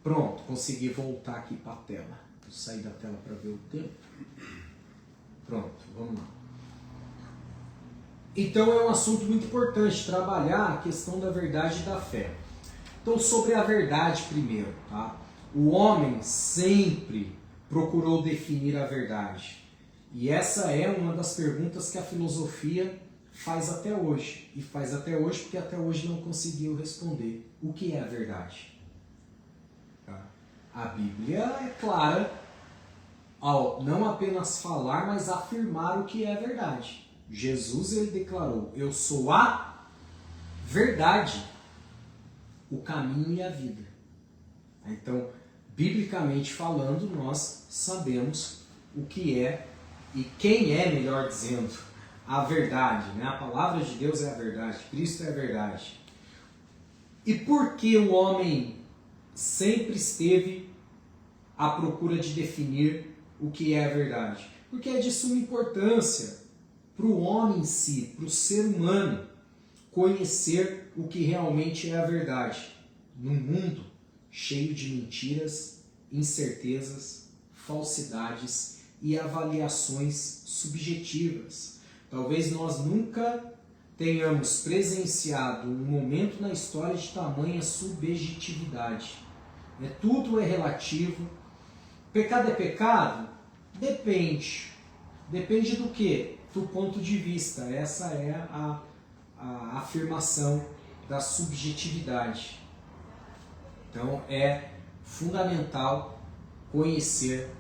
Pronto, consegui voltar aqui para a tela. Vou sair da tela para ver o tempo. Pronto, vamos lá. Então é um assunto muito importante trabalhar a questão da verdade e da fé. Então, sobre a verdade primeiro, tá? O homem sempre procurou definir a verdade. E essa é uma das perguntas que a filosofia faz até hoje. E faz até hoje porque até hoje não conseguiu responder. O que é a verdade? A Bíblia é clara ao não apenas falar, mas afirmar o que é verdade. Jesus, ele declarou: eu sou a verdade, o caminho e a vida. Então, biblicamente falando, nós sabemos o que é e quem é, melhor dizendo, a verdade, né? A palavra de Deus é a verdade, Cristo é a verdade. E por que o homem sempre esteve à procura de definir o que é a verdade? Porque é de suma importância para o homem em si, para o ser humano, conhecer o que realmente é a verdade. Num mundo cheio de mentiras, incertezas, falsidades e avaliações subjetivas. Talvez nós nunca tenhamos presenciado um momento na história de tamanha subjetividade. Tudo é relativo. Pecado é pecado? Depende. Depende do quê? Do ponto de vista. Essa é a afirmação da subjetividade. Então é fundamental conhecer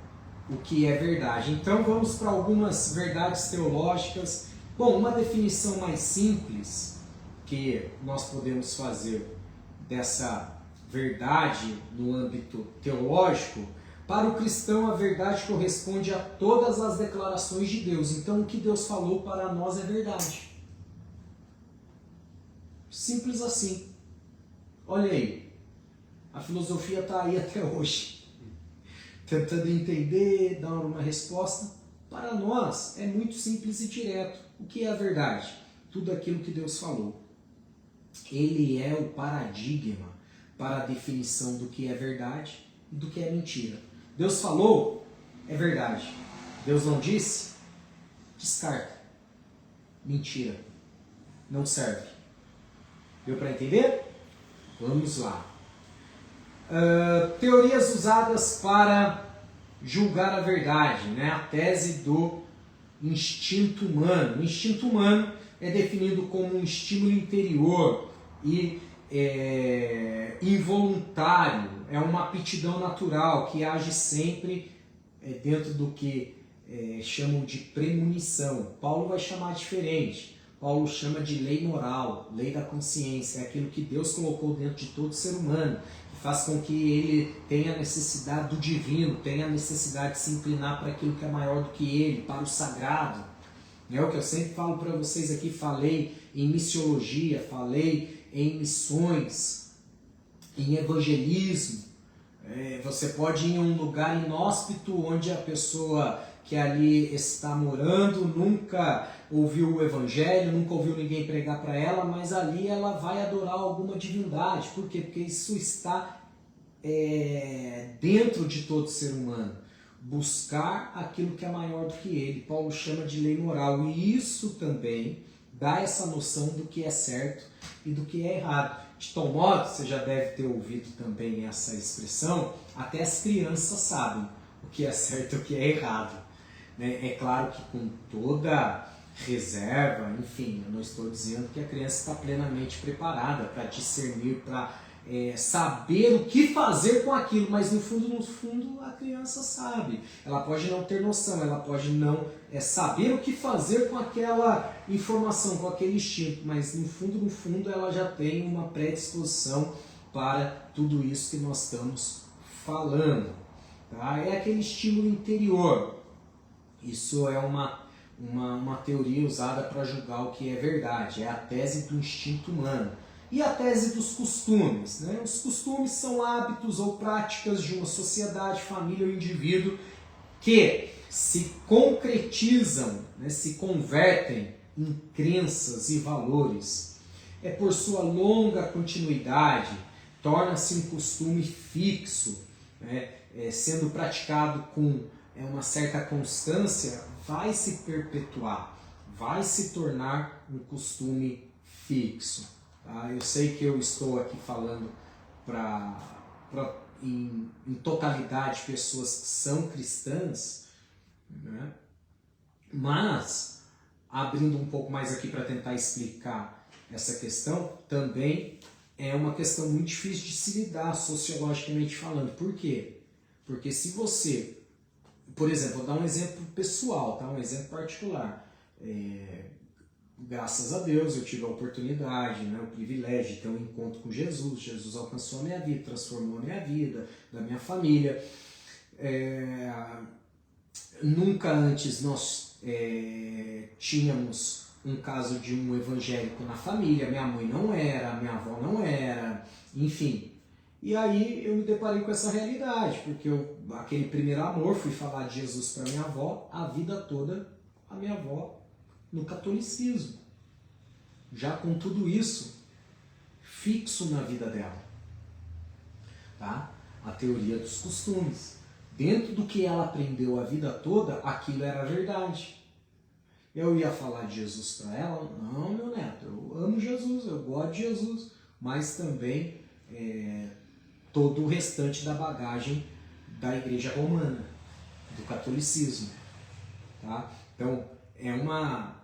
o que é verdade. Então vamos para algumas verdades teológicas. Bom, uma definição mais simples que nós podemos fazer dessa verdade no âmbito teológico: para o cristão, a verdade corresponde a todas as declarações de Deus. Então, o que Deus falou para nós é verdade. Simples assim. Olha aí, a filosofia está aí até hoje, tentando entender, dar uma resposta. Para nós, é muito simples e direto. O que é a verdade? Tudo aquilo que Deus falou. Ele é o paradigma para a definição do que é verdade e do que é mentira. Deus falou, é verdade. Deus não disse, descarta. Mentira. Não serve. Deu para entender? Vamos lá. Teorias usadas para julgar a verdade, né? A tese do instinto humano. O instinto humano é definido como um estímulo interior e involuntário, é uma aptidão natural que age sempre dentro do que chamam de premonição. Paulo vai chamar diferente. Paulo chama de lei moral, lei da consciência, é aquilo que Deus colocou dentro de todo ser humano, que faz com que ele tenha a necessidade do divino, tenha a necessidade de se inclinar para aquilo que é maior do que ele, para o sagrado. É o que eu sempre falo para vocês aqui, falei em missiologia, falei em missões, em evangelismo. Você pode ir em um lugar inóspito onde a pessoa que ali está morando nunca ouviu o evangelho, nunca ouviu ninguém pregar para ela, mas ali ela vai adorar alguma divindade. Por quê? Porque isso está dentro de todo ser humano. Buscar aquilo que é maior do que ele. Paulo chama de lei moral. E isso também dá essa noção do que é certo e do que é errado. De tal modo, você já deve ter ouvido também essa expressão, até as crianças sabem o que é certo e o que é errado. É claro que com toda reserva, enfim, eu não estou dizendo que a criança está plenamente preparada para discernir, para saber o que fazer com aquilo, mas no fundo a criança sabe. Ela pode não ter noção, ela pode não saber o que fazer com aquela informação, com aquele instinto, mas no fundo ela já tem uma predisposição para tudo isso que nós estamos falando. Tá? É aquele estímulo interior. Isso é uma teoria usada para julgar o que é verdade, é a tese do instinto humano. E a tese dos costumes, né? Os costumes são hábitos ou práticas de uma sociedade, família ou indivíduo que se concretizam, né? Se convertem em crenças e valores. Por sua longa continuidade, torna-se um costume fixo, né? Sendo praticado com uma certa constância, vai se perpetuar, vai se tornar um costume fixo. Tá? Eu sei que eu estou aqui falando em totalidade pessoas que são cristãs, né? Mas, abrindo um pouco mais aqui para tentar explicar essa questão, também é uma questão muito difícil de se lidar sociologicamente falando. Por quê? Porque se você, por exemplo, vou dar um exemplo pessoal, tá? Um exemplo particular. Graças a Deus eu tive a oportunidade, né, o privilégio de ter um encontro com Jesus. Jesus alcançou a minha vida, transformou a minha vida, da minha família. Nunca antes nós tínhamos um caso de um evangélico na família, minha mãe não era, minha avó não era, enfim. E aí eu me deparei com essa realidade, porque aquele primeiro amor, fui falar de Jesus para minha avó, a vida toda a minha avó no catolicismo. Já com tudo isso fixo na vida dela. Tá? A teoria dos costumes. Dentro do que ela aprendeu a vida toda, aquilo era verdade. Eu ia falar de Jesus para ela, não, meu neto, eu amo Jesus, eu gosto de Jesus, mas também todo o restante da bagagem da Igreja Romana, do catolicismo. Tá? Então, é uma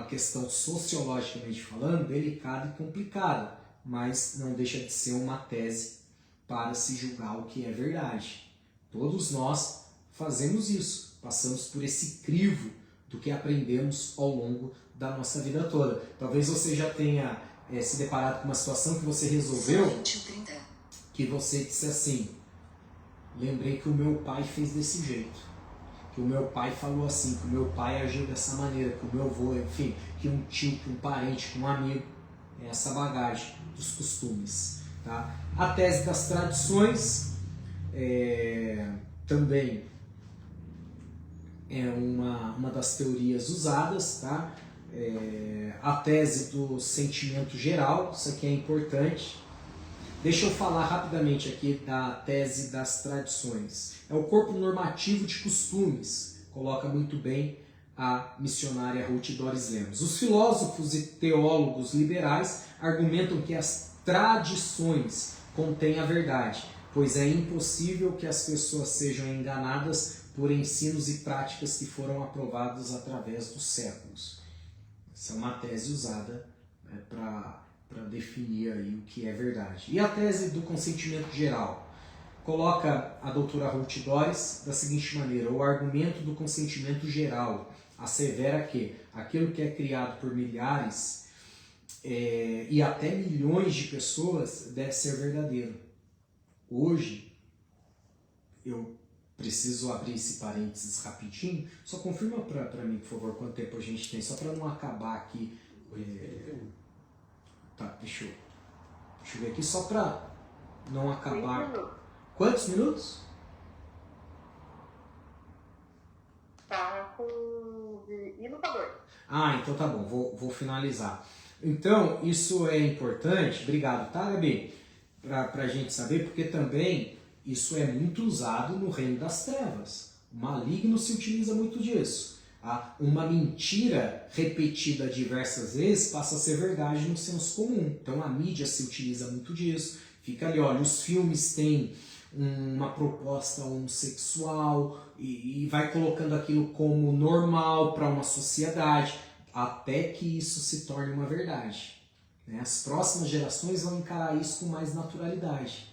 questão sociologicamente falando delicada e complicada, mas não deixa de ser uma tese para se julgar o que é verdade. Todos nós fazemos isso, passamos por esse crivo do que aprendemos ao longo da nossa vida toda. Talvez você já tenha se deparado com uma situação que você resolveu, que você disse assim, lembrei que o meu pai fez desse jeito, que o meu pai falou assim, que o meu pai agiu dessa maneira, que o meu avô, enfim, que um tio, que um parente, que um amigo, essa bagagem dos costumes. Tá? A tese das tradições também é uma das teorias usadas, tá? A tese do sentimento geral, isso aqui é importante. Deixa eu falar rapidamente aqui da tese das tradições. É o corpo normativo de costumes, coloca muito bem a missionária Ruth Doris Lemos. Os filósofos e teólogos liberais argumentam que as tradições contêm a verdade, pois é impossível que as pessoas sejam enganadas por ensinos e práticas que foram aprovados através dos séculos. Essa é uma tese usada para definir aí o que é verdade. E a tese do consentimento geral? Coloca a doutora Ruth Doris da seguinte maneira: o argumento do consentimento geral assevera que aquilo que é criado por milhares e até milhões de pessoas deve ser verdadeiro. Hoje, eu preciso abrir esse parênteses rapidinho. Só confirma para mim, por favor, quanto tempo a gente tem, só para não acabar aqui. Tá, deixa eu ver aqui, só para não acabar. 20 minutos. Quantos minutos? Tá com... indo pra 2. Ah, então tá bom, vou finalizar. Então, isso é importante, obrigado, tá, Gabi? Pra gente saber, porque também isso é muito usado no reino das trevas. O maligno se utiliza muito disso. Uma mentira repetida diversas vezes passa a ser verdade no senso comum. Então a mídia se utiliza muito disso. Fica ali, olha, os filmes têm uma proposta homossexual e vai colocando aquilo como normal para uma sociedade, até que isso se torne uma verdade. As próximas gerações vão encarar isso com mais naturalidade,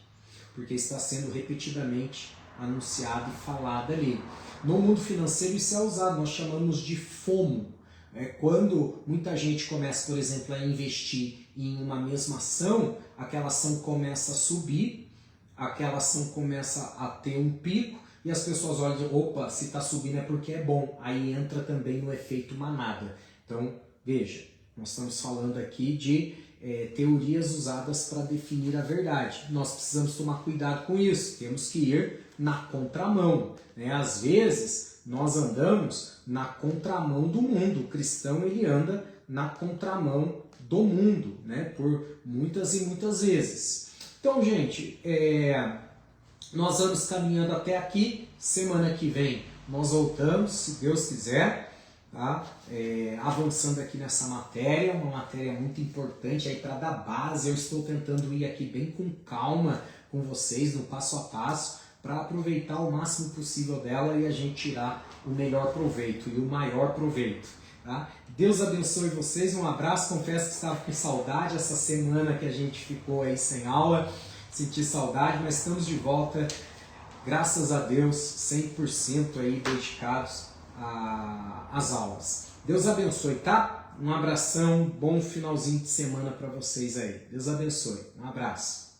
porque está sendo repetidamente anunciado e falado ali. No mundo financeiro isso é usado, nós chamamos de FOMO. Quando muita gente começa, por exemplo, a investir em uma mesma ação, aquela ação começa a subir, aquela ação começa a ter um pico, e as pessoas olham, opa, se está subindo é porque é bom. Aí entra também no efeito manada. Então, veja, nós estamos falando aqui de teorias usadas para definir a verdade. Nós precisamos tomar cuidado com isso, temos que ir na contramão. Às vezes, nós andamos na contramão do mundo. O cristão, ele anda na contramão do mundo, por muitas e muitas vezes. Então, gente, nós vamos caminhando até aqui. Semana que vem nós voltamos, se Deus quiser, tá? Avançando aqui nessa matéria, uma matéria muito importante aí para dar base. Eu estou tentando ir aqui bem com calma com vocês, no passo a passo, para aproveitar o máximo possível dela e a gente tirar o melhor proveito e o maior proveito. Tá? Deus abençoe vocês, um abraço. Confesso que estava com saudade essa semana que a gente ficou aí sem aula, senti saudade, mas estamos de volta, graças a Deus, 100% aí dedicados às aulas. Deus abençoe, tá? Um abração, bom finalzinho de semana para vocês aí. Deus abençoe, um abraço.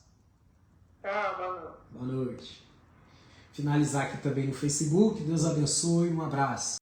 Tá, boa noite. Boa noite. finalizar aqui também no Facebook. Deus abençoe, um abraço.